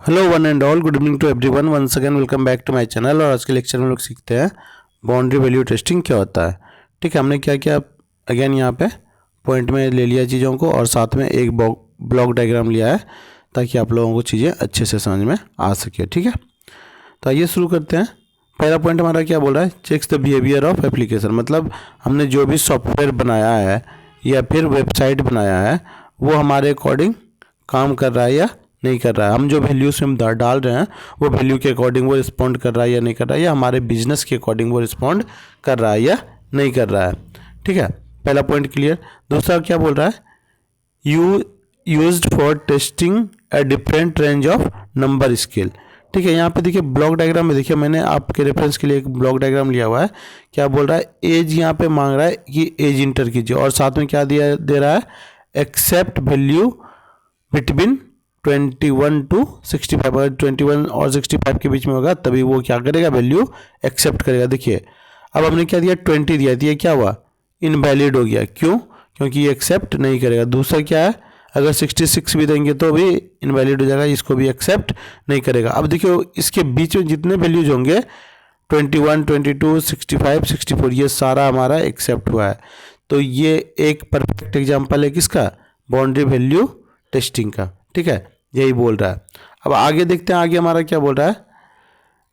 Hello one and all, good evening to everyone. Once again welcome back to my channel. और आज के lecture में लोग सीखते हैं बाउंड्री वैल्यू टेस्टिंग क्या होता है। ठीक है, हमने क्या किया, अगेन यहाँ पे पॉइंट में ले लिया चीज़ों को और साथ में एक ब्लॉक डायग्राम लिया है ताकि आप लोगों को चीज़ें अच्छे से समझ में आ सके। ठीक है, तो आइए शुरू करते हैं। पहला पॉइंट हमारा क्या बोल रहा है, checks the behaviour of application. मतलब हमने जो भी सॉफ्टवेयर बनाया है या फिर वेबसाइट बनाया है वो हमारे अकॉर्डिंग काम कर रहा है या नहीं कर रहा है। हम जो वैल्यूज हम डाल रहे हैं वो वैल्यू के अकॉर्डिंग वो रिस्पॉन्ड कर रहा है या नहीं कर रहा है, या हमारे बिजनेस के अकॉर्डिंग वो रिस्पॉन्ड कर रहा है या नहीं कर रहा है। ठीक है, पहला पॉइंट क्लियर। दूसरा क्या बोल रहा है, used for tasting a different range of number scale. ठीक है, यहाँ पे देखिए ब्लॉक डायग्राम में, देखिए मैंने आपके रेफरेंस के लिए एक ब्लॉक डायग्राम लिया हुआ है। क्या बोल रहा है, एज यहाँ पे मांग रहा है कि एज इंटर कीजिए और साथ में क्या दिया दे रहा है, एक्सेप्ट वैल्यू बिटवीन 21 to 65। अगर 21 और 65 के बीच में होगा तभी वो क्या करेगा, वैल्यू एक्सेप्ट करेगा। देखिए अब हमने क्या दिया, 20 दिया, तो ये क्या हुआ, इनवैलिड हो गया। क्यों? क्योंकि ये एक्सेप्ट नहीं करेगा। दूसरा क्या है, अगर 66 भी देंगे तो भी इनवैलिड हो जाएगा, इसको भी एक्सेप्ट नहीं करेगा। अब देखिए इसके बीच में जितने वैल्यूज होंगे 21, 22, 65, 64 ये सारा हमारा एक्सेप्ट हुआ है। तो ये एक परफेक्ट एग्जाम्पल है किसका, बाउंड्री वैल्यू टेस्टिंग का। ठीक है, यही बोल रहा है। अब आगे देखते हैं, आगे हमारा क्या बोल रहा है,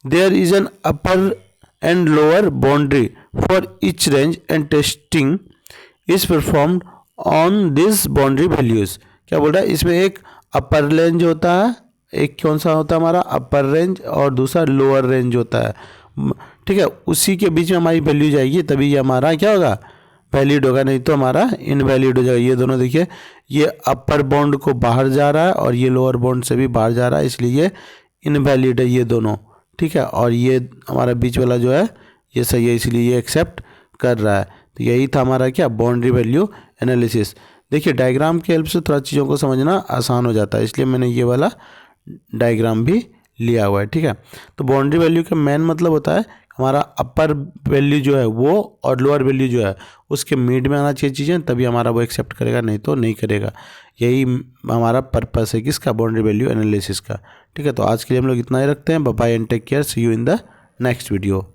there is an upper and lower boundary for each range and testing is performed on this boundary values. क्या बोल रहा है, इसमें एक अपर रेंज होता है, एक कौन सा होता है हमारा अपर रेंज, और दूसरा लोअर रेंज होता है। ठीक है, उसी के बीच में हमारी वैल्यू जाएगी तभी ये हमारा क्या होगा, वैलिड होगा, नहीं तो हमारा इनवैलिड हो जाएगा। ये दोनों देखिए, ये अपर बाउंड को बाहर जा रहा है और ये लोअर बाउंड से भी बाहर जा रहा है, इसलिए ये इनवैलिड है ये दोनों। ठीक है, और ये हमारा बीच वाला जो है ये सही है, इसलिए ये एक्सेप्ट कर रहा है। तो यही था हमारा क्या, बाउंड्री वैल्यू एनालिसिस। देखिए डायग्राम की हेल्प से थोड़ा चीज़ों को समझना आसान हो जाता है, इसलिए मैंने ये वाला डायग्राम भी लिया हुआ है। ठीक है, तो बाउंड्री वैल्यू का मेन मतलब होता है हमारा अपर वैल्यू जो है वो और लोअर वैल्यू जो है उसके मिड में आना चाहिए चीज़ें, तभी हमारा वो एक्सेप्ट करेगा, नहीं तो नहीं करेगा। यही हमारा पर्पस है किसका, बाउंड्री वैल्यू एनालिसिस का। ठीक है, तो आज के लिए हम लोग इतना ही रखते हैं। Bye bye and take care, see you in the next video.